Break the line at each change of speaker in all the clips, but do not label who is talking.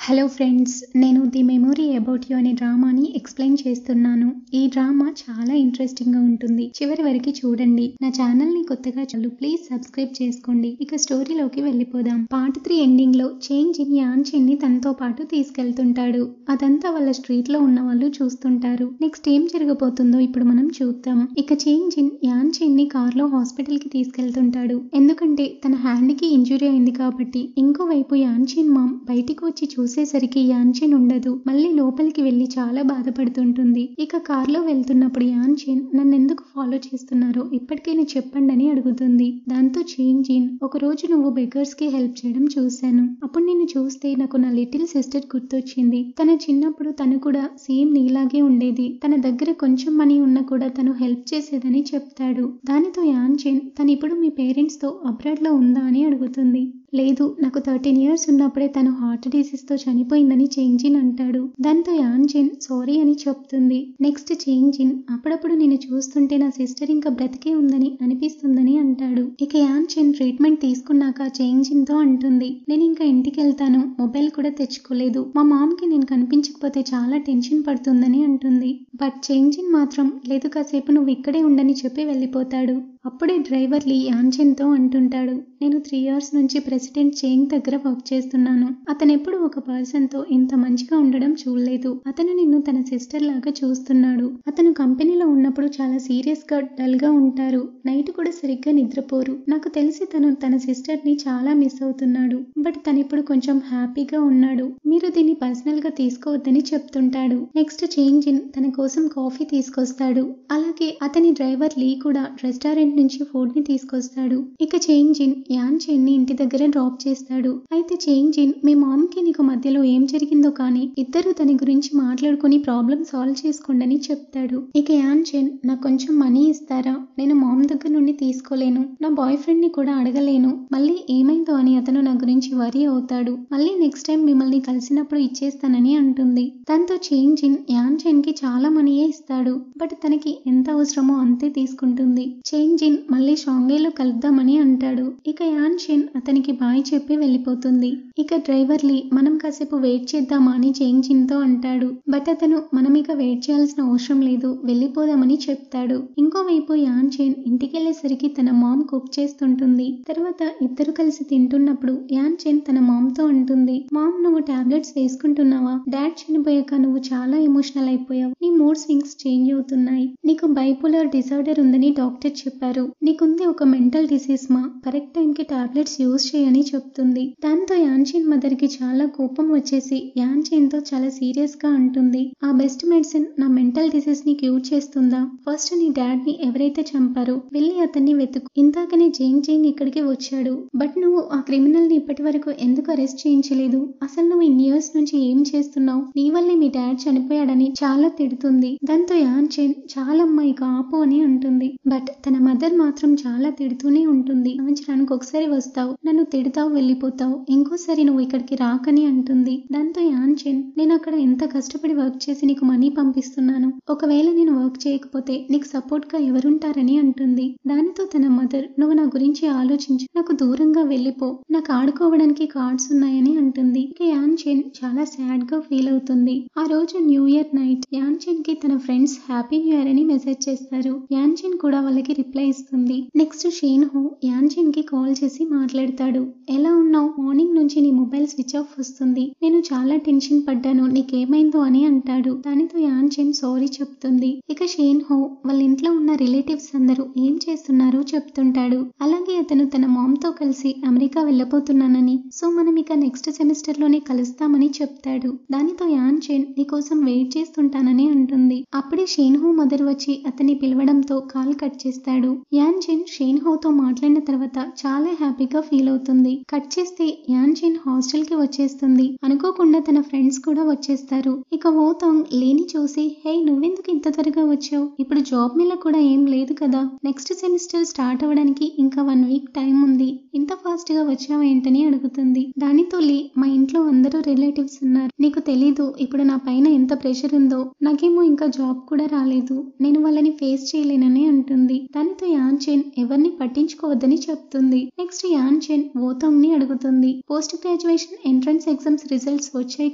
Hello friends, నేను the memory about you అనే డ్రామాని explain చేస్తున్నాను. ఈ డ్రామా చాలా ఇంట్రెస్టింగ్గా ఉంటుంది. చివరి వరకు చూడండి. నా ఛానల్ని కొత్తగా ప్లీజ్ సబ్స్క్రైబ్ చేసుకోండి. ఇక స్టోరీలోకి వెళ్ళిపోదాం. పార్ట్ 3 ఎండింగ్లో చేంజ్ ఇన్ యాన్ చెన్ ని తనతో పాటు తీసుకెళ్తుంటాడు. అదంతా వాళ్ళ స్ట్రీట్లో ఉన్న వాళ్ళు చూస్తుంటారు. నెక్స్ట్ ఏం జరగబోతుందో ఇప్పుడు మనం చూద్దాం. ఇక చేంజ్ ఇన్ యాన్ చెన్ ని కార్లో హాస్పిటల్కి తీసుకెళ్తుంటాడు. ఎందుకంటే తన హ్యాండ్కి ఇంజురీ అయింది కాబట్టి. ఇంకోవైపు యాన్ చెన్ మామ్ బయటికి వచ్చి చూసేసరికి యాన్ చెన్ ఉండదు. మళ్ళీ లోపలికి వెళ్లి చాలా బాధపడుతుంటుంది. ఇక కార్లో వెళ్తున్నప్పుడు యాన్ చెన్ నన్నెందుకు ఫాలో చేస్తున్నారో ఇప్పటికైనా చెప్పండి అని అడుగుతుంది. దాంతో చేంజ్ ఇన్, ఒక రోజు నువ్వు బెగ్గర్స్ కి హెల్ప్ చేయడం చూశాను. అప్పుడు నిన్ను చూస్తే నాకు నా లిటిల్ సిస్టర్ గుర్తొచ్చింది. తన చిన్నప్పుడు తను కూడా సేమ్ నీలాగే ఉండేది. తన దగ్గర కొంచెం మనీ ఉన్నా కూడా తను హెల్ప్ చేసేదని చెప్తాడు. దానితో యాన్ చెన్ తను ఇప్పుడు మీ పేరెంట్స్ తో అబ్రాడ్ లో ఉందా అని అడుగుతుంది. లేదు, నాకు 13 years ఉన్నప్పుడే తను హార్ట్ డిసీజ్ తో చనిపోయిందని చేంజ్ ఇన్ అంటాడు. దాంతో యాన్ చెన్ సారీ అని చెప్తుంది. నెక్స్ట్ చేంజ్ ఇన్, అప్పుడప్పుడు నేను చూస్తుంటే నా సిస్టర్ ఇంకా బ్రతికే ఉందని అనిపిస్తుందని అంటాడు. ఇక యాన్ చెన్ ట్రీట్మెంట్ తీసుకున్నాక చేంజ్ ఇన్ తో అంటుంది, నేను ఇంకా ఇంటికి వెళ్తాను, మొబైల్ కూడా తెచ్చుకోలేదు. మా మామ్ కి నేను కనిపించకపోతే చాలా టెన్షన్ పడుతుందని అంటుంది. బట్ చేంజ్ ఇన్ మాత్రం లేదు, కాసేపు నువ్వు ఇక్కడే ఉండని చెప్పి వెళ్ళిపోతాడు. అప్పుడే డ్రైవర్ లీ యాన్ చెన్ తో అంటుంటాడు, నేను 3 years నుంచి ప్రెసిడెంట్ చేంగ్ దగ్గర వర్క్ చేస్తున్నాను. అతను ఎప్పుడు ఒక పర్సన్ తో ఇంత మంచిగా ఉండడం చూడలేదు. అతను నిన్ను తన సిస్టర్ లాగా చూస్తున్నాడు. అతను కంపెనీలో ఉన్నప్పుడు చాలా సీరియస్ గా డల్ గా ఉంటారు. నైట్ కూడా సరిగ్గా నిద్రపోరు. నాకు తెలిసి తను తన సిస్టర్ ని చాలా మిస్ అవుతున్నాడు. బట్ తను ఇప్పుడు కొంచెం హ్యాపీగా ఉన్నాడు. మీరు దీన్ని పర్సనల్ గా తీసుకోవద్దని చెప్తుంటాడు. నెక్స్ట్ చేంజ్ ఇన్ తన కోసం కాఫీ తీసుకొస్తాడు. అలాగే అతని డ్రైవర్ లీ కూడా రెస్టారెంట్ నుంచి ఫుడ్ ని తీసుకొస్తాడు. ఇక చేంజ్ ఇన్ యాన్ చెన్ ని ఇంటి దగ్గర డ్రాప్ చేస్తాడు. అయితే చేంజ్ ఇన్, మీ మామ్ కి నీకు మధ్యలో ఏం జరిగిందో కానీ ఇద్దరు తన గురించి మాట్లాడుకుని ప్రాబ్లం సాల్వ్ చేసుకోండి అని చెప్తాడు. ఇక యాన్ చెన్, నాకు కొంచెం మనీ ఇస్తారా, నేను మామ్ దగ్గర నుండి తీసుకోలేను, నా బాయ్ ఫ్రెండ్ ని కూడా అడగలేను, మళ్ళీ ఏమైందో అని అతను నా గురించి వరీ అవుతాడు, మళ్ళీ నెక్స్ట్ టైం మిమ్మల్ని కలిసినప్పుడు ఇచ్చేస్తానని అంటుంది. దాంతో చేంజ్ ఇన్ యాన్ చెన్ కి చాలా మనీయే ఇస్తాడు. బట్ తనకి ఎంత అవసరమో అంతే తీసుకుంటుంది. చేంజ్ ఇన్ మళ్ళీ షాంఘైలో కలుద్దామని అంటాడు. ఇక యాన్ చెన్ అతనికి బాయ్ చెప్పి వెళ్ళిపోతుంది. ఇక డ్రైవర్ లీ, మనం కాసేపు వెయిట్ చేద్దామా అని చేంజ్ ఇన్ తో అంటాడు. బట్ అతను మనం ఇక వెయిట్ చేయాల్సిన అవసరం లేదు, వెళ్ళిపోదామని చెప్తాడు. ఇంకోవైపు యాన్ చెన్ ఇంటికి వెళ్ళేసరికి తన మామ్ కుక్ చేస్తుంటుంది. తర్వాత ఇద్దరు కలిసి తింటున్నప్పుడు యాన్ చెన్ తన మామ్ తో అంటుంది, మామ్ నువ్వు టాబ్లెట్స్ వేసుకుంటున్నావా, డాడ్ చనిపోయాక నువ్వు చాలా ఎమోషనల్ అయిపోయావు, నీ మూడ్ స్వింగ్స్ చేంజ్ అవుతున్నాయి, నీకు బైపోలర్ డిసార్డర్ ఉందని డాక్టర్ చెప్పారు, నీకుంది ఒక మెంటల్ డిసీజ్ మా, కరెక్ట్ టైం కి టాబ్లెట్స్ యూజ్ చేయని చెప్తుంది. దాంతో యాన్ చెన్ మదర్ కి చాలా కోపం వచ్చేసి యాన్ చెన్ తో చాలా సీరియస్ గా అంటుంది, ఆ బెస్ట్ మెడిసిన్ నా మెంటల్ డిసీజ్ ని క్యూర్ చేస్తుందా, ఫస్ట్ నీ డాడ్ ని ఎవరైతే చంపారో వెళ్ళి అతన్ని వెతుకు, ఇందాకనే చేంజ్ ఇక్కడికి వచ్చాడు, బట్ నువ్వు ఆ క్రిమినల్ ని ఇప్పటి వరకు ఎందుకు అరెస్ట్ చేయించలేదు, అసలు నువ్వు ఇన్ని ఇయర్స్ నుంచి ఏం చేస్తున్నావు, నీ వల్లే మీ డాడ్ చనిపోయాడని చాలా తిడుతుంది. దాంతో యాన్ చెన్ చాలా అమ్మాయి ఆపు అని అంటుంది. బట్ తన మదర్ మాత్రం చాలా తిడుతూనే ఉంటుంది. సంవత్సరానికి ఒకసారి వస్తావు, నన్ను తిడతావు, వెళ్ళిపోతావు, ఇంకోసారి నువ్వు ఇక్కడికి రాకని అంటుంది. దాంతో యాన్ చెన్, నేను అక్కడ ఎంత కష్టపడి వర్క్ చేసి నీకు మనీ పంపిస్తున్నాను, ఒకవేళ నేను వర్క్ చేయకపోతే నీకు సపోర్ట్ గా ఎవరుంటారని అంటుంది. దానితో తన మదర్, నువ్వు నా గురించి ఆలోచించు, నాకు దూరంగా వెళ్ళిపో, నాకు ఆడుకోవడానికి కార్డ్స్ ఉన్నాయని అంటుంది. ఇక యాన్ చెన్ చాలా సాడ్ గా ఫీల్ అవుతుంది. ఆ రోజు న్యూ ఇయర్ నైట్ యాన్ చెన్ కి తన ఫ్రెండ్స్ హ్యాపీ న్యూ ఇయర్ అని మెసేజ్ చేస్తారు. యాన్ చెన్ కూడా వాళ్ళకి రిప్లై ఇస్తుంది. నెక్స్ట్ షేన్ హో యాన్ చెన్ కి కాల్ చేసి మాట్లాడతాడు. ఎలా ఉన్నావు, మార్నింగ్ నుంచి నీ మొబైల్ స్విచ్ ఆఫ్ వస్తుంది, నేను చాలా టెన్షన్ పడ్డాను, నీకేమైందో అని అంటాడు. దానితో యాన్ చెన్ సారీ చెప్తుంది. ఇక షేన్ హో వాళ్ళ ఇంట్లో ఉన్న రిలేటివ్స్ అందరూ ఏం చేస్తున్నారో చెప్తుంటాడు. అలాగే అతను తన మామ్ తో కలిసి అమెరికా వెళ్ళబోతున్నానని, సో మనం ఇక నెక్స్ట్ సెమిస్టర్ లోనే కలుస్తామని చెప్తాడు. దానితో యాన్ చెన్ నీకోసం వెయిట్ చేస్తుంటానని అంటుంది. అప్పుడే షేన్ హో మదర్ వచ్చి అతన్ని పిలవడంతో కాల్ కట్ చేస్తాడు. యాన్ చెన్ షేన్ హోతో మాట్లాడిన తర్వాత చాలా హ్యాపీగా ఫీల్ అవుతుంది. కట్ చేస్తే యాన్ చెన్ హాస్టల్ కి వచ్చేస్తుంది. అనుకోకుండా తన ఫ్రెండ్స్ కూడా వచ్చేస్తారు. ఇక ఓతాంగ్ లేని చూసి, హే నువ్వెందుకు ఇంత త్వరగా వచ్చావు, ఇప్పుడు జాబ్ మీద కూడా ఏం లేదు కదా, నెక్స్ట్ సెమిస్టర్ స్టార్ట్ అవ్వడానికి ఇంకా 1 week టైం ఉంది, ఇంత ఫాస్ట్ గా వచ్చావేంటని అడుగుతుంది. దానితో లీ, మా ఇంట్లో అందరూ రిలేటివ్స్ ఉన్నారు, నీకు తెలీదు ఇప్పుడు నా పైన ఎంత ప్రెషర్ ఉందో, నాకేమో ఇంకా జాబ్ కూడా రాలేదు, నేను వాళ్ళని ఫేస్ చేయలేనని అంటుంది. దానితో దాంతో యాన్ చెన్ ఎవరిని పట్టించుకోవద్దని చెప్తుంది. నెక్స్ట్ యాన్ చెన్ వోతాంగ్ ని అడుగుతుంది. Post graduation entrance exams results వచ్చాయి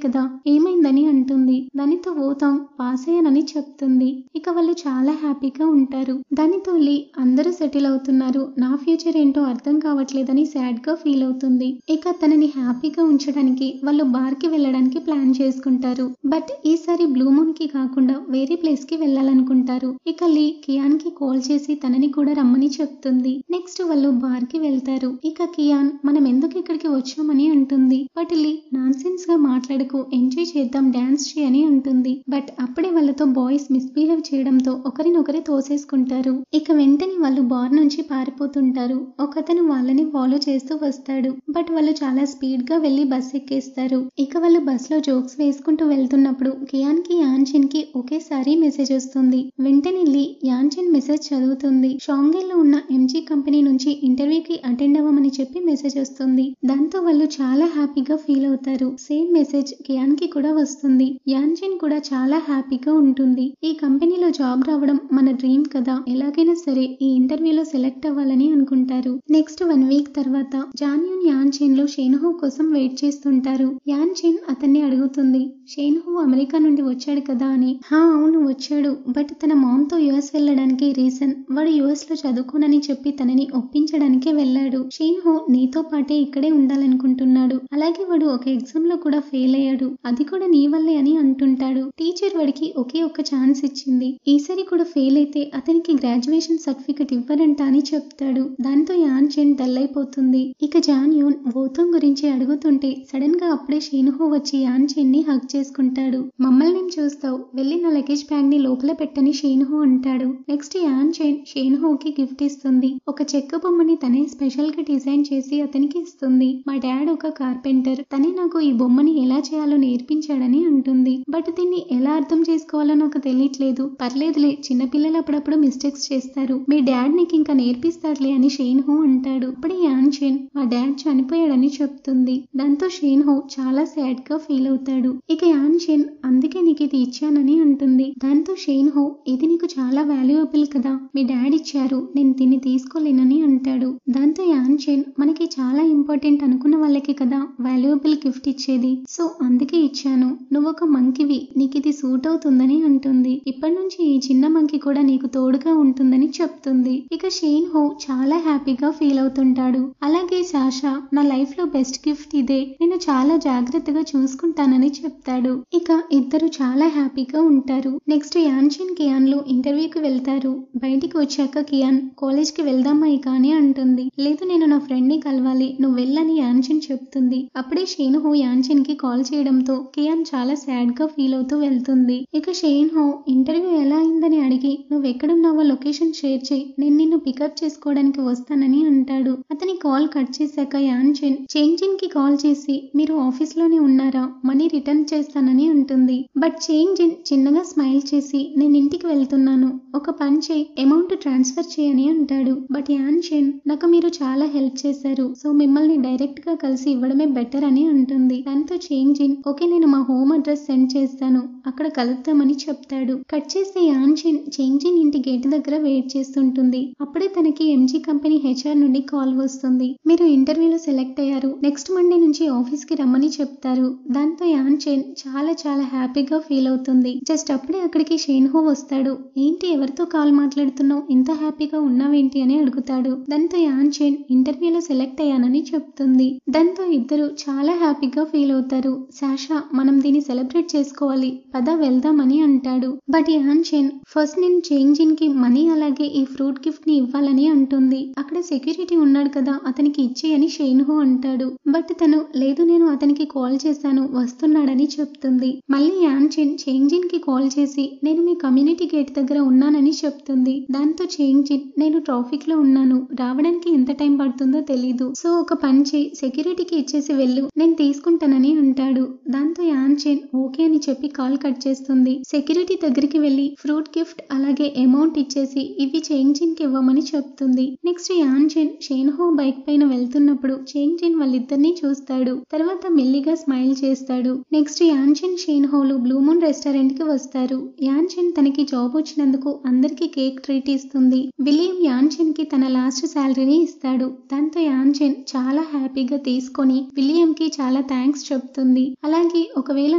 కదా, ఏమైందని అంటుంది. దానితో వోతాంగ్ పాస్ అయ్యానని చెప్తుంది. ఇక వాళ్ళు చాలా హ్యాపీగా ఉంటారు. దానితో లీ అందరూ సెటిల్ అవుతున్నారు, నా ఫ్యూచర్ ఏంటో అర్థం కావట్లేదని సాడ్ గా ఫీల్ అవుతుంది. ఇక తనని హ్యాపీగా ఉంచడానికి వాళ్ళు బార్ కి వెళ్ళడానికి ప్లాన్ చేసుకుంటారు. బట్ ఈసారి బ్లూ మూన్ కి కాకుండా వేరే ప్లేస్ కి వెళ్ళాలనుకుంటారు. ఇక లీ కియాన్ కి కాల్ చేసి తనని కూడా రమ్మని చెప్తుంది. నెక్స్ట్ వాళ్ళు బార్ కి వెళ్తారు. ఇక కియాన్ మనం ఎందుకు ఇక్కడికి వచ్చామని అంటుంది. బట్ లీ నాన్సెన్స్ గా మాట్లాడకు, ఎంజాయ్ చేద్దాం, డాన్స్ చేయని అంటుంది. బట్ అప్పుడే వాళ్ళతో బాయ్స్ మిస్బిహేవ్ చేయడంతో ఒకరినొకరి తోసేసుకుంటారు. ఇక వెంటనే వాళ్ళు బార్ నుంచి పారిపోతుంటారు. ఒకతను వాళ్ళని ఫాలో చేస్తూ వస్తాడు. బట్ వాళ్ళు చాలా స్పీడ్ గా వెళ్లి బస్ ఎక్కేస్తారు. ఇక వాళ్ళు బస్ లో జోక్స్ వేసుకుంటూ వెళ్తున్నప్పుడు కియాన్ కి యాన్ చెన్ కి ఒకేసారి మెసేజ్ వస్తుంది. వెంటనే లీ యాన్ చెన్ మెసేజ్ చదువుతుంది. షాంఘై లో ఉన్న ఎంజీ కంపెనీ నుంచి ఇంటర్వ్యూకి అటెండ్ అవ్వమని చెప్పి మెసేజ్ వస్తుంది. దాంతో వాళ్ళు చాలా హ్యాపీగా ఫీల్ అవుతారు. సేమ్ మెసేజ్ కియాన్ కి కూడా వస్తుంది. యాన్ చెన్ కూడా చాలా హ్యాపీగా ఉంటుంది. ఈ కంపెనీలో జాబ్ రావడం మన డ్రీమ్ కదా, ఎలాగైనా సరే ఈ ఇంటర్వ్యూలో సెలెక్ట్ అవ్వాలని అనుకుంటారు. నెక్స్ట్ 1 వీక్ తర్వాత జాన్యూన్ యాన్ చెన్ లో షేన్హో కోసం వెయిట్ చేస్తుంటారు. యాన్ చెన్ అతన్ని అడుగుతుంది, షేన్హో అమెరికా నుండి వచ్చాడు కదా అని. హా అవును వచ్చాడు, బట్ తన మామ్ తో యుఎస్ వెళ్ళడానికి రీజన్ వాడు యుఎస్ లో చదువుకోనని చెప్పి తనని ఒప్పించడానికే వెళ్ళాడు. షేన్హో నీతో పాటే ఇక్కడే ఉండాలనుకుంటున్నాడు. అలాగే వాడు ఒక ఎగ్జామ్ లో కూడా ఫెయిల్ అయ్యాడు, అది కూడా నీ వల్లే అని అంటుంటాడు. టీచర్ వాడికి ఒకే ఒక్క ఛాన్స్ ఇచ్చింది, ఈసారి కూడా ఫెయిల్ అయితే అతనికి గ్రాడ్యుయేషన్ సర్టిఫికెట్ ఇవ్వరంట అని చెప్తాడు. దాంతో యాన్ చెన్ డల్ అయిపోతుంది. ఇక జాన్యూన్ వోతాంగ్ గురించి అడుగుతుంటే సడన్ గా అప్పుడే షేన్హో వచ్చి యాన్ చెన్ ని హగ్ చేసుకుంటాడు. మమ్మల్ని చూస్తావు, వెళ్ళి నా లగేజ్ బ్యాగ్ ని లోపల పెట్టని షేన్హో అంటాడు. నెక్స్ట్ యాన్ చెన్ షేన్హోకి గిఫ్ట్ ఇస్తుంది. ఒక చెక్క బొమ్మని తనే స్పెషల్ గా డిజైన్ చేసి అతనికి ఇస్తుంది. మా డాడ్ ఒక కార్పెంటర్, తనే నాకు ఈ బొమ్మని ఎలా చేయాలో నేర్పించాడని అంటుంది. బట్ దీన్ని ఎలా అర్థం చేసుకోవాలో నాకు తెలియట్లేదు, పర్లేదులే చిన్నపిల్లలు అప్పుడప్పుడు మిస్టేక్స్ చేస్తారు, మీ డాడ్ నీకు ఇంకా నేర్పిస్తాడులే అని షేన్హో అంటాడు. అప్పుడే యాన్ చెన్ మా డాడ్ చనిపోయాడని చెప్తుంది. దాంతో షేన్హో చాలా సాడ్ గా ఫీల్ అవుతాడు. ఇక యాన్ చెన్ అందుకే నీకు ఇది ఇచ్చానని అంటుంది. దాంతో షేన్హో ఇది నీకు చాలా వాల్యుయబుల్ కదా, మీ డాడ్ ఇచ్చారు, నేను దీన్ని తీసుకోలేనని అంటాడు. దాంతో యాన్ చెన్ మనకి చాలా ఇంపార్టెంట్ అనుకున్న వాళ్ళకి కదా వాల్యుయబుల్ గిఫ్ట్ ఇచ్చేది, సో అందుకే ఇచ్చాను, నువ్వు ఒక మంకివి, నీకు ఇది సూట్ అవుతుందని అంటుంది. ఇప్పటి నుంచి ఈ చిన్న మంకి కూడా నీకు తోడుగా ఉంటుందని చెప్తుంది. ఇక షేన్హో చాలా హ్యాపీగా ఫీల్ అవుతుంటాడు. అలాగే సాషా నా లైఫ్ లో బెస్ట్ గిఫ్ట్ ఇదే, నేను చాలా జాగ్రత్తగా చూసుకుంటానని చెప్తాడు. ఇక ఇద్దరు చాలా హ్యాపీగా ఉంటారు. నెక్స్ట్ యాన్ చెన్ కియాన్ లో ఇంటర్వ్యూకి వెళ్తారు. బయటికి వచ్చాక కియాన్ కాలేజ్ కి వెళ్దామా ఇక అని అంటుంది. లేదు నేను నా ఫ్రెండ్ ని కలవాలి, నువ్వు వెళ్ళని యాన్ చెన్ చెప్తుంది. అప్పుడే షేన్హో యాన్ చెన్ కి కాల్ చేయడంతో కియాన్ చాలా సాడ్ గా ఫీల్ అవుతూ వెళ్తుంది. ఇక షేన్హో ఇంటర్వ్యూ ఎలా అయిందని అడిగి నువ్వు ఎక్కడున్నావో లొకేషన్ షేర్ చేయి, నేను నిన్ను పికప్ చేసుకోవడానికి వస్తానని అంటాడు. అతని కాల్ కట్ చేశాక యాన్ చెన్ చేంజిన్ కి కాల్ చేసి మీరు ఆఫీస్ లోనే ఉన్నారా, మనీ రిటర్న్ చేస్తానని అంటుంది. బట్ చేంజిన్ చిన్నగా స్మైల్ చేసి నేను ఇంటికి వెళ్తున్నాను, ఒక పని చేయి అమౌంట్ ట్రాన్స్ఫర్ చేయని అంటాడు. బట్ యాన్ చెన్ నాకు మీరు చాలా హెల్ప్ చేశారు, సో మిమ్మల్ని డైరెక్ట్ గా కలిసి ఇవ్వడమే బెటర్ అని అంటుంది. దాంతో చేంజిన్ ఓకే నేను మా హోమ్ అడ్రస్ సెండ్ చేస్తాను, అక్కడ కలుద్దామని చెప్తాడు. కట్ చేస్తే యాన్ చెన్ చేంజిన్ ఇంటి గేట్ దగ్గర వెయిట్ చేస్తుంటుంది. అప్పుడే తనకి ఎంజీ కంపెనీ హెచ్ఆర్ నుండి కాల్ వస్తుంది. మీరు ఇంటర్వ్యూలో సెలెక్ట్ అయ్యారు, నెక్స్ట్ మండే నుంచి ఆఫీస్ కి రమ్మని చెప్తారు. దాంతో యాన్ చెన్ చాలా చాలా హ్యాపీగా ఫీల్ అవుతుంది. జస్ట్ అప్పుడే అక్కడికి షేన్హో వస్తాడు. ఏంటి ఎవరితో కాల్ మాట్లాడుతున్నావు, ఇంత హ్యాపీగా ఉన్నావేంటి అని అడుగుతాడు. దాంతో యాన్ చెన్ ఇంటర్వ్యూలో సెలెక్ట్ అయ్యానని చెప్తుంది. దాంతో ఇద్దరు చాలా హ్యాపీగా ఫీల్ అవుతారు. సాషా మనం దీన్ని సెలబ్రేట్ చేసుకోవాలి, పద వెళ్దామని అంటాడు. బట్ యాన్ చెన్ ఫస్ట్ నేను చేంజిన్ కి మనీ అలాగే ఈ ఫ్రూట్ గిఫ్ట్ ని ఇవ్వాలని అంటుంది. అక్కడ సెక్యూరిటీ ఉన్నాడు కదా అతనికి ఇచ్చేయని షేన్హో అంటాడు. బట్ తను లేదు నేను అతనికి కాల్ చేశాను వస్తున్నాడని చెప్తుంది. మళ్ళీ యాన్ చెన్ చేంజిన్ కి కాల్ చేసి నేను మీ కమ్యూనిటీ గేట్ దగ్గర ఉన్నానని చెప్తుంది. దాంతో చేంజిన్ నేను ట్రాఫిక్ లో ఉన్నాను, రావడానికి ఎంత టైం పడుతుందో తెలీదు, సో ఒక పని చేయి సెక్యూరిటీకి ఇచ్చేసి వెళ్ళు, నేను తీసుకుంటానని అంటాడు. దాంతో యాన్ యాన్చెన్ ఓకే అని చెప్పి కాల్ కట్ చేస్తుంది. సెక్యూరిటీ దగ్గరికి వెళ్లి ఫ్రూట్ గిఫ్ట్ అలాగే అమౌంట్ ఇచ్చేసి ఇవి చేంజిన్ కి ఇవ్వమని చెప్తుంది. నెక్స్ట్ యాన్చెన్ షేన్హో బైక్ పైన వెళ్తున్నప్పుడు చేంజిన్ వాళ్ళిద్దరినీ చూస్తాడు. తర్వాత మెల్లిగా స్మైల్ చేస్తాడు. నెక్స్ట్ యాన్చెన్ షేన్హోలు బ్లూ మూన్ రెస్టారెంట్ కి వస్తారు. యాన్చెన్ తనకి జాబ్ వచ్చినందుకు అందరికి కేక్ ట్రీట్ ఇస్తుంది. విలియం యాన్చెన్ కి తన లాస్ట్ శాలరీని ఇస్తాడు. దాంతో యాన్చెన్ చాలా హ్యాపీగా తీసుకొని విలియం కి చాలా థ్యాంక్స్ చెప్తుంది. అలాగే ఒకవేళ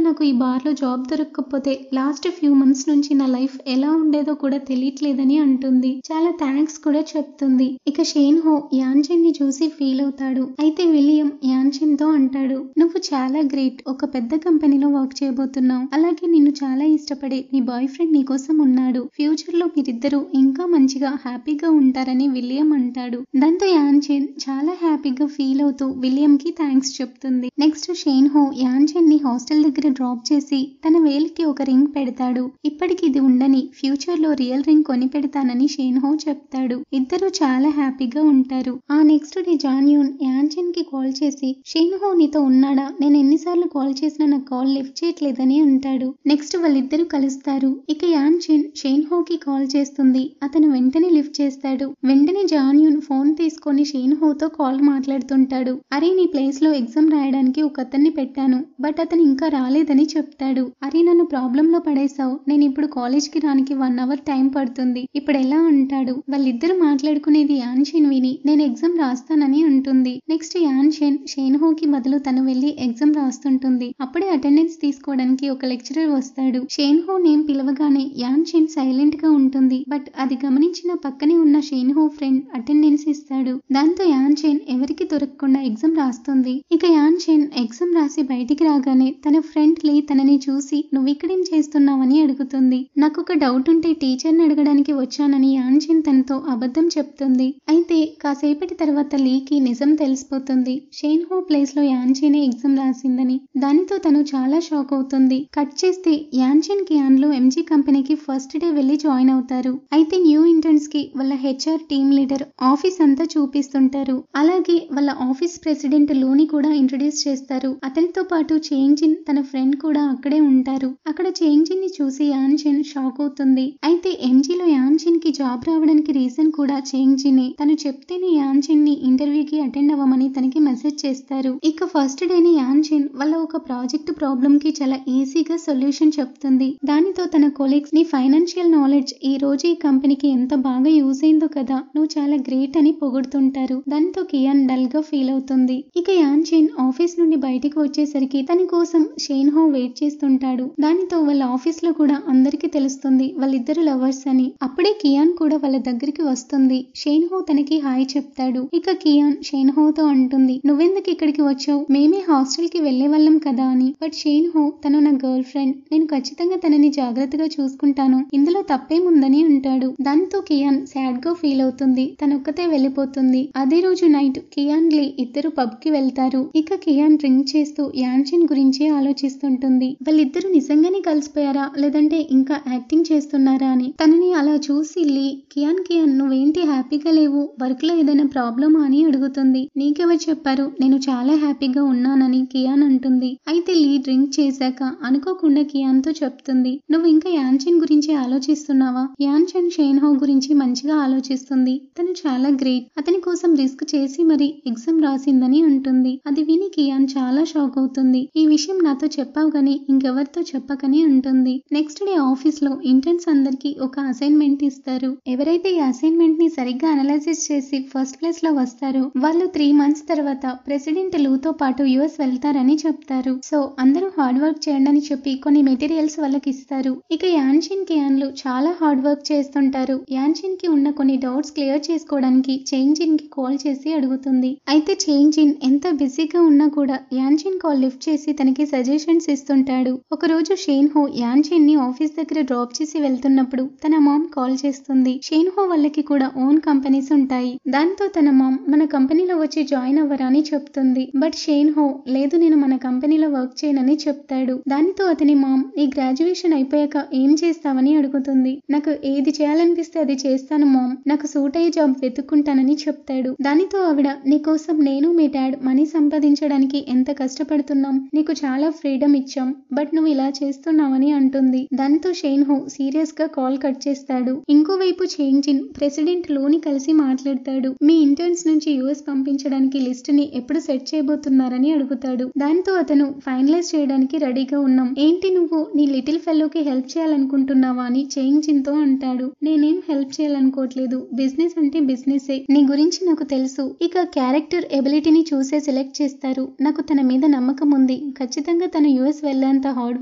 నాకు ఈ బార్ లో జాబ్ దొరకకపోతే లాస్ట్ ఫ్యూ మంత్స్ నుంచి నా లైఫ్ ఎలా ఉండేదో కూడా తెలియట్లేదని అంటుంది. చాలా థ్యాంక్స్ కూడా చెప్తుంది. ఇక షేన్హో యాన్చెన్ ని చూసి ఫీల్ అవుతాడు. అయితే విలియం యాన్చెన్ తో అంటాడు, నువ్వు చాలా గ్రేట్, ఒక పెద్ద కంపెనీలో వర్క్ చేయబోతున్నావు. అలాగే నిన్ను చాలా ఇష్టపడే నీ బాయ్ ఫ్రెండ్ నీకోసం ఉన్నాడు. ఫ్యూచర్ లో మీరిద్దరూ ఇంకా మంచిగా హ్యాపీగా ఉంటారని విలియం అంటాడు. దాంతో యాన్చెన్ చాలా హ్యాపీగా ఫీల్ అవుతూ విలియం కి థ్యాంక్స్ చెప్తుంది. నెక్స్ట్ షేన్హో యాన్చెన్ ని హాస్టల్ దగ్గర డ్రాప్ చేసి తన వేలికి ఒక రింగ్ పెడతాడు. ఇప్పటికి ఇది ఉండని, ఫ్యూచర్ లో రియల్ రింగ్ కొని పెడతానని షేన్హో చెప్తాడు. ఇద్దరు చాలా హ్యాపీగా ఉంటారు. ఆ నెక్స్ట్ డే జాన్యూన్ యాన్చెన్ కి కాల్ చేసి షేన్హో నీతో ఉన్నాడా, నేను ఎన్నిసార్లు కాల్ చేసినా నా కాల్ లిఫ్ట్ చేయట్లేదని అంటాడు. నెక్స్ట్ వాళ్ళిద్దరూ కలుస్తారు. ఇక యాన్చెన్ షేన్హో కి కాల్ చేస్తుంది. అతను వెంటనే లిఫ్ట్ చేస్తాడు. వెంటనే జాన్యూన్ ఫోన్ తీసుకొని షేన్హోతో కాల్ మాట్లాడుతుంటాడు. అరే నీ ప్లేస్ లో ఎగ్జామ్ రాయడానికి ఒక అతన్ని పెట్టాను, బట్ అతను ఇంకా రాలేదని చెప్తాడు. అరే నన్ను ప్రాబ్లం లో పడేశావు, నేను ఇప్పుడు కాలేజ్ కి రానికి 1 hour టైం పడుతుంది, ఇప్పుడు ఎలా అంటాడు. వాళ్ళిద్దరు మాట్లాడుకునేది యాన్చెన్ విని నేను ఎగ్జామ్ రాస్తానని అంటుంది. నెక్స్ట్ యాన్చెన్ షేన్హో కి బదులు తను వెళ్లి ఎగ్జామ్ రాస్తుంటుంది. అప్పుడే అటెండెన్స్ తీసుకోవడానికి ఒక లెక్చరర్ వస్తాడు. షేన్హో నేమ్ పిలవగానే యాన్చెన్ సైలెంట్ గా ఉంటుంది. బట్ అది గమనించిన పక్కనే ఉన్న షేన్హో ఫ్రెండ్ అటెండెన్స్ ఇస్తాడు. దాంతో యాన్చెన్ ఎవరికి దొరకకుండా ఎగ్జామ్ రాస్తుంది. ఇక యాన్చెన్ ఎగ్జామ్ రాసి బయటికి రాగానే తన ఫ్రెండ్ లీ తనని చూసి నువ్విక్కడేం చేస్తున్నావని అడుగుతుంది. నాకు ఒక డౌట్ ఉంటే టీచర్ని అడగడానికి వచ్చానని యాన్చెన్ తనతో అబద్ధం చెప్తుంది. అయితే కాసేపటి తర్వాత లీకి నిజం తెలిసిపోతుంది. షేన్హో ప్లేస్ లో యాన్చెనే ఎగ్జామ్ రాసిందని. దానితో తను చాలా షాక్ అవుతుంది. కట్ చేస్తే యాన్చెన్ కియాన్ లో ఎంజీ కంపెనీకి ఫస్ట్ డే వెళ్లి జాయిన్ అవుతారు. అయితే న్యూ ఇంటర్న్స్ కి వాళ్ళ హెచ్ఆర్ టీమ్ లీడర్ ఆఫీస్ అంతా చూపిస్తుంటారు. అలాగే వాళ్ళ ఆఫీస్ ప్రెసిడెంట్ లూని కూడా ఇంట్రడ్యూస్ చేస్తారు. అతనితో పాటు చేంజిన్ తన ఫ్రెండ్ కూడా అక్కడే ఉంటారు. అక్కడ చేంజిన్ ని చూసి యాన్చెన్ షాక్ అవుతుంది. అయితే ఎంజీలో యాన్చెన్ కి జాబ్ రావడానికి రీజన్ కూడా చేంజినే. తను చెప్తేనే యాన్చెన్ ని ఇంటర్వ్యూకి అటెండ్ అవ్వమని తనకి మెసేజ్ చేస్తారు. ఇక ఫస్ట్ డేని యాన్చెన్ వాళ్ళ ఒక ప్రాజెక్ట్ ప్రాబ్లం కి చాలా ఈజీగా సొల్యూషన్ చెప్తుంది. దానితో తన కొలీగ్స్ ని ఫైనాన్షియల్ నాలెడ్జ్ ఈ రోజు ఈ కంపెనీకి ఎంత బాగా యూజ్ అయిందో కదా, నువ్వు చాలా గ్రేట్ అని పొగుడుతుంటారు. దాంతో కియాన్ డల్ గా ఫీల్ అవుతుంది. ఇక యాన్చెన్ ఆఫీస్ నుండి బయటికి వచ్చేసరికి తన కోసం షేన్హో వెయిట్ చేస్తుంటాడు. దానితో వాళ్ళ ఆఫీస్ లో కూడా అందరికి తెలుస్తుంది వాళ్ళిద్దరు లవర్స్ అని. అప్పుడే కియాన్ కూడా వాళ్ళ దగ్గరికి వస్తుంది. షేన్హో తనకి హాయ్ చెప్తాడు. ఇక కియాన్ షేన్హోతో అంటుంది, నువ్వెందుకు ఇక్కడికి వచ్చావు, మేమే హాస్టల్ కి వెళ్లే వాళ్ళం కదా అని. బట్ షేన్హో తను నా గర్ల్ ఫ్రెండ్, నేను ఖచ్చితంగా తనని జాగ్రత్తగా చూసుకుంటాను, ఇందులో తప్పేముందని అంటాడు. దాంతో కియాన్ సాడ్ గా ఫీల్ అవుతుంది. తనొక్కతే వెళ్ళిపోతుంది. అదే రోజు నైట్ కియాన్ లీ ఇద్దరు పబ్ కి వెళ్తారు. ఇక కియాన్ డ్రింక్ చేస్తూ యాన్చెన్ గురించే ఆలోచిస్తుంటుంది. వాళ్ళిద్దరు నిజంగానే కలిసిపోయారా లేదంటే ఇంకా యాక్టింగ్ చేస్తున్నారా అని. తనని అలా చూసి లీ కియాన్ నువ్వేంటి హ్యాపీగా లేవు, వర్క్ లో ఏదైనా ప్రాబ్లమా అని అడుగుతుంది. నీకెవరు చెప్పారు, నేను చాలా హ్యాపీగా ఉన్నానని కియాన్ అంటుంది. అయితే లీ డ్రింక్ చేశాక అనుకోకుండా కియాన్ తో చెప్తుంది, నువ్వు ఇంకా యాన్చెన్ గురించి ఆలోచిస్తున్నావా, యాన్చెన్ షేన్హో గురించి మంచిగా ఆలోచిస్తుంది, తను చాలా గ్రేట్, అతని కోసం రిస్క్ చేసి మరి ఎగ్జామ్ రాసిందని అంటుంది. అది విని కియాన్ చాలా షాక్ అవుతుంది. ఈ విషయం నాతో చెప్పావు గానీ ఇంకెవరితో చెప్పకని అంటుంది. నెక్స్ట్ డే ఆఫీస్ లో ఇంటర్న్స్ అందరికి ఒక అసైన్మెంట్ ఇస్తారు. ఎవరైతే ఈ అసైన్మెంట్ ని సరిగ్గా అనలైజ్ చేసి ఫస్ట్ ప్లేస్ లో వస్తారో వాళ్ళు 3 months తర్వాత ప్రెసిడెంట్ లూతో పాటు యుఎస్ వెళ్తారని చెప్తారు. సో అందరూ హార్డ్ వర్క్ చేయండి అని చెప్పి కొన్ని మెటీరియల్స్ వాళ్ళకి ఇస్తారు. ఇక యాన్చెన్ కియాన్లు చాలా హార్డ్ వర్క్ చేస్తుంటారు. యాన్చెన్ కి ఉన్న కొన్ని డౌట్స్ క్లియర్ చేసుకోవడానికి చేంజిన్ కి కాల్ చేసి అడుగుతుంది. అయితే చేంజిన్ ఎంత బిజీగా ఉన్నా కూడా యాన్చెన్ కాల్ లిఫ్ట్ చేసి తనకి సజెషన్స్ ఇస్తుంటాడు. ఒక రోజు షేన్హో యాన్చెన్ ని ఆఫీస్ దగ్గర డ్రాప్ చేసి వెళ్తున్నప్పుడు తన మామ్ కాల్ చేస్తుంది. షేన్హో వాళ్ళకి కూడా ఓన్ కంపెనీస్ ఉంటాయి. దాంతో తన మామ్ మన కంపెనీలో వచ్చి జాయిన్ అవ్వరా అని చెప్తుంది. బట్ షేన్హో లేదు, నేను మన కంపెనీలో వర్క్ చేయనని చెప్తాడు. దానితో అతని మామ్ నీ గ్రాడ్యుయేషన్ అయిపోయాక ఏం చేస్తావని అడుగుతుంది. నాకు ఏది చేయాలనిపిస్తే అది చేస్తాను మామ్, నాకు సూట్ అయ్యే జాబ్ వెతుక్కుంటానని చెప్తాడు. దానితో ఆవిడ నీకోసం నేను మీ డాడ్ మనీ సంపాదించడానికి ఎంత కష్టపడుతున్నాం, నీకు చాలా ఫ్రీడమ్ ఫ్రీడమ్ ఇచ్చాం, బట్ నువ్వు ఇలా చేస్తున్నావని అంటుంది. దాంతో షేన్ హో సీరియస్ గా కాల్ కట్ చేస్తాడు. ఇంకోవైపు చేంగ్ జిన్ ప్రెసిడెంట్ లోని కలిసి మాట్లాడతాడు. మీ ఇంటర్న్స్ నుంచి యుఎస్ పంపించడానికి లిస్ట్ ని ఎప్పుడు సెట్ చేయబోతున్నారని అడుగుతాడు. దాంతో అతను ఫైనలైజ్ చేయడానికి రెడీగా ఉన్నాం. ఏంటి నువ్వు నీ లిటిల్ ఫెలోకి హెల్ప్ చేయాలనుకుంటున్నావా అని చేంగ్ జిన్ తో అంటాడు. నేనేం హెల్ప్ చేయాలనుకోవట్లేదు, బిజినెస్ అంటే బిజినెసే, నీ గురించి నాకు తెలుసు. ఇక క్యారెక్టర్ ఎబిలిటీని చూసే సెలెక్ట్ చేస్తారు. నాకు తన మీద నమ్మకం ఉంది, ఖచ్చితంగా తను యుఎస్ వెళ్లేంత హార్డ్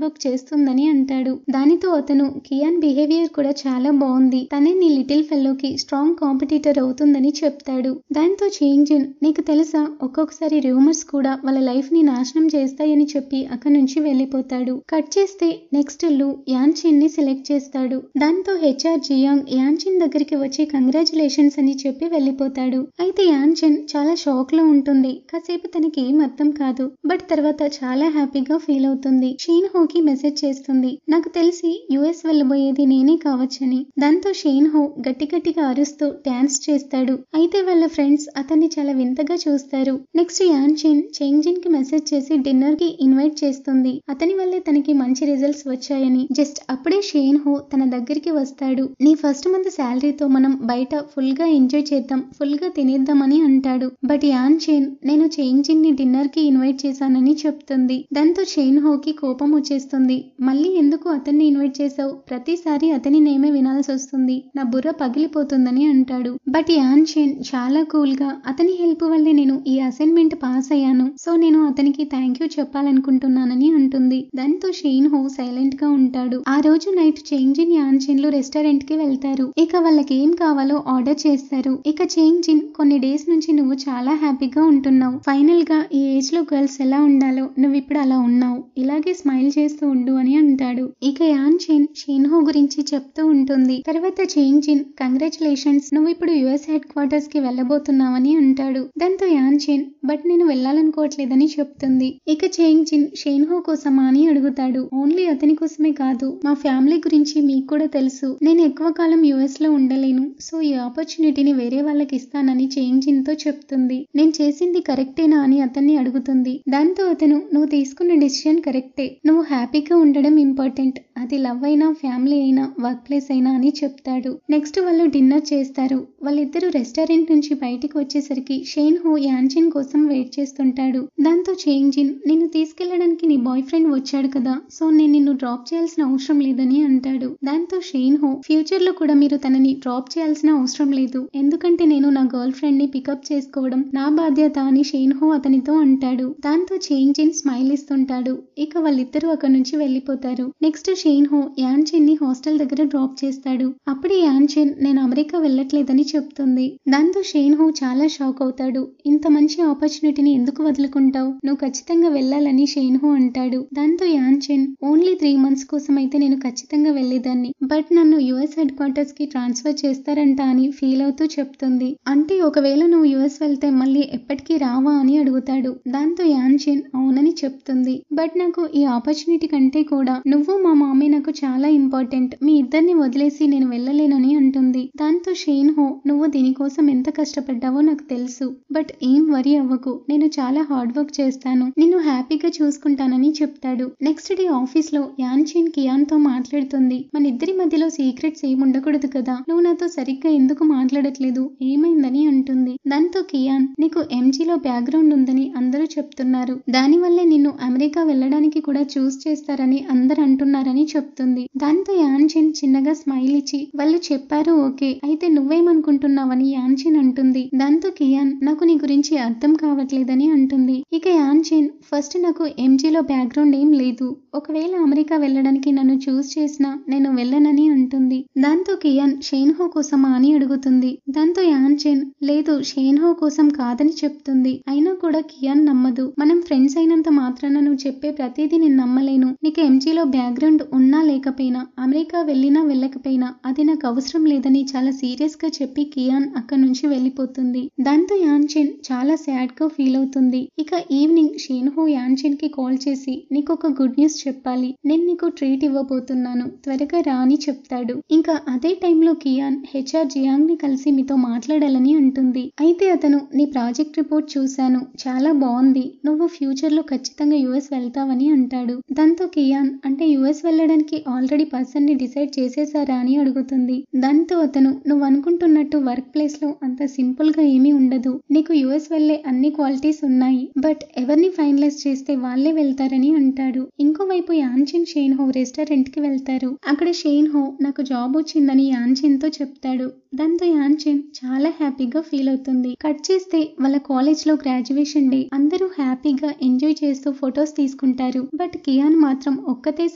వర్క్ చేస్తుందని అంటాడు. దానితో అతను కియాన్ బిహేవియర్ కూడా చాలా బాగుంది, తనే నీ లిటిల్ ఫెలోకి స్ట్రాంగ్ కాంపిటీటర్ అవుతుందని చెప్తాడు. దాంతో చేంగ్ జిన్ నీకు తెలుసా ఒక్కొక్కసారి రూమర్స్ కూడా వాళ్ళ లైఫ్ ని నాశనం చేస్తాయని చెప్పి అక్కడి నుంచి వెళ్ళిపోతాడు. కట్ చేస్తే నెక్స్ట్ లు యాన్ చిన్ ని సెలెక్ట్ చేస్తాడు. దాంతో హెచ్ఆర్ జియాంగ్ యాన్ చిన్ దగ్గరికి వచ్చి కంగ్రాచులేషన్స్ అని చెప్పి వెళ్ళిపోతాడు. అయితే యాన్ చిన్ చాలా షాక్ లో ఉంటుంది. కాసేపు తనకి ఏం అర్థం కాదు, బట్ తర్వాత చాలా హ్యాపీగా ఫీల్ అవుతుంది. షేన్ హోకి మెసేజ్ చేస్తుంది, నాకు తెలిసి యుఎస్ వెళ్ళబోయేది నేనే కావచ్చని. దాంతో షేన్ హో గట్టి గట్టిగా అరుస్తూ డాన్స్ చేస్తాడు. అయితే వాళ్ళ ఫ్రెండ్స్ అతన్ని చాలా వింతగా చూస్తారు. నెక్స్ట్ యాన్ చిన్ చేంగ్ జిన్ కి మెసేజ్ చేసి డిన్నర్ కి ఇన్వైట్ చేస్తుంది. అతని వల్లే తనకి మంచి రిజల్ట్స్ వచ్చాయని. జస్ట్ అప్పుడే షేన్ హో తన దగ్గరికి వస్తాడు. నీ ఫస్ట్ మంత్ శాలరీతో మనం బయట ఫుల్ గా ఎంజాయ్ చేద్దాం, ఫుల్ గా తినేద్దామని అంటాడు. బట్ యాన్ చిన్ నేను చేంగ్ జిన్ ని డిన్నర్ కి ఇన్వైట్ చేశానని చెప్తుంది. దాంతో షేన్ హోకి కోపం వచ్చేస్తుంది. మళ్ళీ ఎందుకు అతన్ని ఇన్వైట్ చేశావు, ప్రతిసారి అతని నేమే వినాల్సి వస్తుంది, నా బుర్ర పగిలిపోతుందని అంటాడు. బట్ యాన్ చిన్ చాలా కూల్ గా అతని హెల్ప్ వల్లే నేను ఈ అసైన్మెంట్ పాస్ అయ్యాను, సో నేను అతనికి థ్యాంక్ యూ చెప్పాలనుకుంటున్నానని అంటుంది. దాంతో షేన్ హో సైలెంట్ గా ఉంటాడు. ఆ రోజు నైట్ చేంగ్ జిన్ యాన్ చిన్ లు రెస్టారెంట్ కి వెళ్తారు. ఇక వాళ్ళకి ఏం కావాలో ఆర్డర్ చేస్తారు. ఇక చేంగ్ జిన్ కొన్ని డేస్ నుంచి నువ్వు చాలా హ్యాపీగా ఉంటున్నావు, ఫైనల్ గా ఈ ఏజ్ లో గర్ల్స్ ఎలా ఉండాలో నువ్వు ఇప్పుడు అలా ఉన్నావు, ఇలాగే స్మైల్ చేస్తూ ఉండు అని అంటాడు. ఇక యాన్ చిన్ షేన్ హో గురించి చెప్తూ ఉంటుంది. తర్వాత చేంగ్ జిన్ కంగ్రాచులేషన్స్, నువ్వు ఇప్పుడు యుఎస్ హెడ్ క్వార్టర్స్ కి వెళ్ళబోతున్నావని అంటాడు. దాంతో యాన్ చిన్ బట్ నేను వెళ్ళాలనుకోవట్లేదని చెప్తుంది. ఇక చేంగ్ జిన్ షేన్ హో కోసమా అని అడుగుతాడు. ఓన్లీ అతని కోసమే కాదు, మా ఫ్యామిలీ గురించి మీకు కూడా తెలుసు, నేను ఎక్కువ కాలం యుఎస్ లో ఉండలేను, సో ఈ ఆపర్చునిటీని వేరే వాళ్ళకి ఇస్తానని చేంగ్ జిన్ తో చెప్తుంది. నేను చేసింది కరెక్టేనా అని అతన్ని అడుగుతుంది. దాంతో అతను నువ్వు తీసుకున్న డెసిషన్ కరెక్టే, నువ్వు హ్యాపీగా ఉండడం ఇంపార్టెంట్, అది లవ్ అయినా ఫ్యామిలీ అయినా వర్క్ ప్లేస్ అయినా అని చెప్తాడు. నెక్స్ట్ వాళ్ళు డిన్నర్ చేస్తారు. వాళ్ళిద్దరూ రెస్టారెంట్ నుంచి బయటికి వచ్చేసరికి షేన్ హో యాన్ చిన్ కోసం వెయిట్ చేస్తుంటాడు. దాంతో చేంగ్ జిన్ నిన్ను తీసుకెళ్లడానికి నీ బాయ్ ఫ్రెండ్ వచ్చాడు కదా, సో నేను నిన్ను డ్రాప్ చేయాల్సిన అవసరం లేదని అంటాడు. దాంతో షేన్ హో ఫ్యూచర్ లో కూడా మీరు తనని డ్రాప్ చేయాల్సిన అవసరం లేదు, ఎందుకంటే నేను నా గర్ల్ ఫ్రెండ్ ని పికప్ చేసుకోవడం నా బాధ్యత అని షేన్ హో అతనితో అంటాడు. దాంతో చేంగ్ జిన్ స్మైల్ ఇస్తుంటాడు. ఇక వాళ్ళిద్దరూ అక్కడి నుంచి వెళ్ళిపోతారు. నెక్స్ట్ షేన్ హో యాన్ చిన్ ని హాస్టల్ దగ్గర డ్రాప్ చేస్తాడు. అప్పుడే యాన్ చిన్ నేను అమెరికా వెళ్ళట్లేదని చెప్తుంది. దాంతో షేన్ హో చాలా షాక్ అవుతాడు. ఇంత మంచి ఆపర్చునిటీని ఎందుకు వదులుకుంటావు, నువ్వు ఖచ్చితంగా వెళ్ళాలని షేన్ హో అంటాడు. దాంతో యాన్ చిన్ ఓన్లీ 3 months కోసం అయితే నేను ఖచ్చితంగా వెళ్ళేదాన్ని, బట్ నన్ను యుఎస్ హెడ్ క్వార్టర్స్ కి ట్రాన్స్ఫర్ చేస్తారంట అని ఫీల్ అవుతూ చెప్తుంది. అంటే ఒకవేళ నువ్వు యుఎస్ వెళ్తే మళ్ళీ ఎప్పటికీ రావా అని అడుగుతాడు. దాంతో యాన్ చిన్ అవునని చెప్తుంది. బట్ నాకు ఈ ఆపర్చునిటీ కంటే కూడా నువ్వు మా మామీ నాకు చాలా ఇంపార్టెంట్, మీ ఇద్దరిని వదిలేసి నేను వెళ్ళలేనని అంటుంది. దాంతో షేన్ హో నువ్వు దీనికోసం ఎంత కష్టపడ్డావో నాకు తెలుసు, బట్ ఏం వరీ అవ్వకు, నేను చాలా హార్డ్ వర్క్ చేస్తాను, నిన్ను హ్యాపీగా చూసుకుంటానని చెప్తాడు. నెక్స్ట్ డే ఆఫీస్ లో యాన్ చిన్ కియాన్ తో మాట్లాడుతుంది. మన ఇద్దరి మధ్యలో సీక్రెట్స్ ఏం ఉండకూడదు కదా, నువ్వు నాతో సరిగ్గా ఎందుకు మాట్లాడట్లేదు, ఏమైందని అంటుంది. దాంతో కియాన్ నీకు ఎంజీలో బ్యాక్గ్రౌండ్ ఉందని అందరూ చెప్తున్నారు, దానివల్లే నిన్ను అమెరికా వెళ్ళడానికి కూడా చూస్ చేస్తారని అందరు అంటున్నారని చెప్తుంది. దాంతో యాన్ చిన్ చిన్నగా స్మైల్ ఇచ్చి వాళ్ళు చెప్పారు ఓకే, అయితే నువ్వేమనుకుంటున్నావని యాన్ చిన్ అంటుంది. దాంతో కియాన్ నాకు నీ గురించి అర్థం కావట్లేదని అంటుంది. ఇక యాన్ చిన్ ఫస్ట్ నాకు ఎంజీలో బ్యాక్గ్రౌండ్ ఏం లేదు, ఒకవేళ అమెరికా వెళ్ళడానికి నన్ను చూస్ చేసినా నేను వెళ్ళనని అంటుంది. దాంతో కియాన్ షేన్ హో కోసమా అని అడుగుతుంది. దాంతో యాన్ చిన్ లేదు షేన్ హో కోసం కాదని చెప్తుంది. అయినా కూడా కియాన్ నమ్మదు. మనం ఫ్రెండ్స్ అయినంత మాత్రాన నువ్వు చెప్పే ప్రతిదీ నేను నమ్మలేను, నీకు ఎంజీలో బ్యాక్గ్రౌండ్ ఉన్నా లేకపోయినా అమెరికా వెళ్ళినా వెళ్ళకపోయినా అది నాకు అవసరం లేదని చాలా సీరియస్ గా చెప్పి కియాన్ అక్కడి నుంచి వెళ్ళిపోతుంది. దాంతో యాన్ చిన్ చాలా సాడ్ గా ఫీల్ అవుతుంది. ఇక ఈవినింగ్ షేన్ హో యాన్ చిన్ కి కాల్ చేసి నీకు ఒక గుడ్ న్యూస్ చెప్పాలి, నేను నీకు ట్రీట్ ఇవ్వబోతున్నాను, త్వరగా రా అని చెప్తాడు. ఇంకా అదే టైంలో కియాన్ హెచ్ఆర్ జియాంగ్ ని కలిసి మీతో మాట్లాడాలని అంటుంది. అయితే అతను నీ ప్రాజెక్ట్ రిపోర్ట్ చూశాను, చాలా బాగుంది, నువ్వు ఫ్యూచర్ లో ఖచ్చితంగా యుఎస్ వెళ్తావని అంటాడు. దాంతో కియాన్ అంటే యుఎస్ వెళ్ళడానికి ఆల్రెడీ పర్సన్ ని డిసైడ్ చేసేసారా అని అడుగుతుంది. దాంతో అతను నువ్వు అనుకుంటున్నట్టు వర్క్ ప్లేస్ లో అంత సింపుల్ గా ఏమీ ఉండదు. నీకు యుఎస్ వెళ్లే అన్ని క్వాలిటీస్ ఉన్నాయి. బట్ ఎవరిని ఫైనలైజ్ చేస్తే వాళ్ళే వెళ్తారని అంటాడు. ఇంకోవైపు యాన్చిన్ షేన్ హో రెస్టారెంట్ కి వెళ్తారు. అక్కడ షేన్ హో నాకు జాబ్ వచ్చిందని యాన్చిన్ తో చెప్తాడు. దాంతో యాన్చిన్ చాలా హ్యాపీగా ఫీల్ అవుతుంది. కట్ చేస్తే వాళ్ళ కాలేజ్ లో గ్రాడ్యుయేషన్ డే. అందరూ హ్యాపీగా ఎంజాయ్ చేస్తూ ఫొటోస్ తీసుకుంటారు. బట్ కియాన్ మాత్రం ఒక్కతే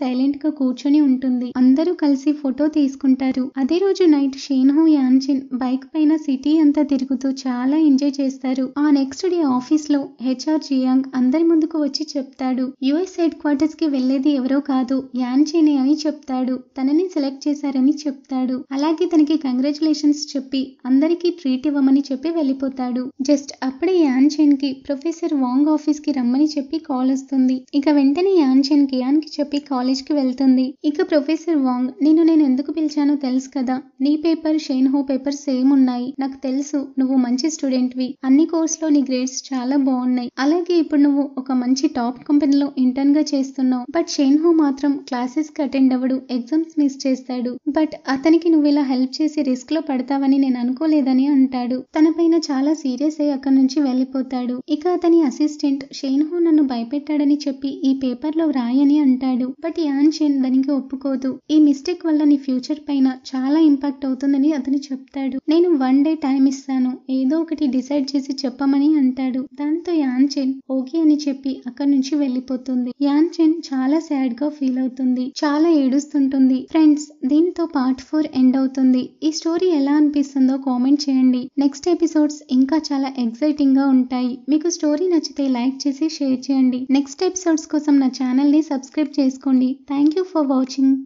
సైలెంట్ గా కూర్చొని ఉంటుంది. అందరూ కలిసి ఫోటో తీసుకుంటారు. అదే రోజు నైట్ షేన్ హో యాన్చిన్ బైక్ పైన సిటీ అంతా తిరుగుతూ చాలా ఎంజాయ్ చేస్తారు. ఆ నెక్స్ట్ డే ఆఫీస్ లో హెచ్ఆర్ జియాంగ్ అందరి ముందుకు వచ్చి చెప్తాడు. యుఎస్ హెడ్ క్వార్టర్స్ కి వెళ్లేది ఎవరో కాదు యాన్చినే అని చెప్తాడు. తనని సెలెక్ట్ చేశారని చెప్తాడు. అలాగే తనకి కంగ్రాచులేషన్స్ చెప్పి అందరికీ ట్రీట్ ఇవ్వమని చెప్పి వెళ్ళిపోతాడు. జస్ట్ అప్పుడే యాన్చిన్ కి ప్రొఫెసర్ వాంగ్ ఆఫీస్ కి రమ్మని చెప్పి కాల్ వస్తుంది. ఇక వెంటనే యాన్చిన్ కియాన్ కి చెప్పి కాలేజ్ కి వెళ్తుంది. ఇక ప్రొఫెసర్ వాంగ్ నేను ఎందుకు పిలిచానో తెలుసు కదా. నీ పేపర్ షేన్ హో పేపర్ సేమ్ ఉన్నాయి. నాకు తెలుసు నువ్వు మంచి స్టూడెంట్ వి. అన్ని కోర్స్ లో నీ గ్రేడ్స్ చాలా బాగున్నాయి. అలాగే ఇప్పుడు నువ్వు ఒక మంచి టాప్ కంపెనీలో ఇంటర్న్ గా చేస్తున్నావు. బట్ షేన్ హో మాత్రం క్లాసెస్ కి అటెండ్ అవ్వడు. ఎగ్జామ్స్ మిస్ చేస్తాడు. బట్ అతనికి నువ్వు ఇలా హెల్ప్ చేసి రిస్క్ లో పడతావని నేను అనుకోలేదని అంటాడు. తన పైన చాలా సీరియస్ అయ్యి అక్కడి నుంచి వెళ్ళిపోతాడు. ఇక అతని అసిస్టెంట్ షేన్ హో నన్ను భయపెట్టాడని చెప్పి ఈ పేపర్ లో వ్రాయని అంటాడు. బట్ యాన్చిన్ దానికి ఒప్పుకోదు. ఈ మిస్టేక్ వల్ల నీ ఫ్యూచర్ పైన చాలా ఇంపాక్ట్ అవుతుందని అతను చెప్తాడు. నేను 1 డే టైం ఇస్తాను. ఏదో ఒకటి డిసైడ్ చేసి చెప్పమని అంటాడు. దాంతో యాన్చిన్ ఓకే అని చెప్పి అక్కడి నుంచి వెళ్ళిపోతుంది. యాన్చిన్ చాలా సాడ్ గా ఫీల్ అవుతుంది. చాలా ఏడుస్తుంటుంది. ఫ్రెండ్స్, దీంతో పార్ట్ 4 ఎండ్ అవుతుంది. ఈ స్టోరీ ఎలా అనిపిస్తుందో కామెంట్ చేయండి. నెక్స్ట్ ఎపిసోడ్స్ ఇంకా చాలా ఎక్సైటింగ్ గా ఉంటాయి. మీకు స్టోరీ నచ్చితే లైక్ చేసి షేర్ చేయండి. నెక్స్ట్ ఎపిసోడ్స్ కోసం నా ఛానల్ ని సబ్స్క్రైబ్ చేసుకోండి. Thank you for watching.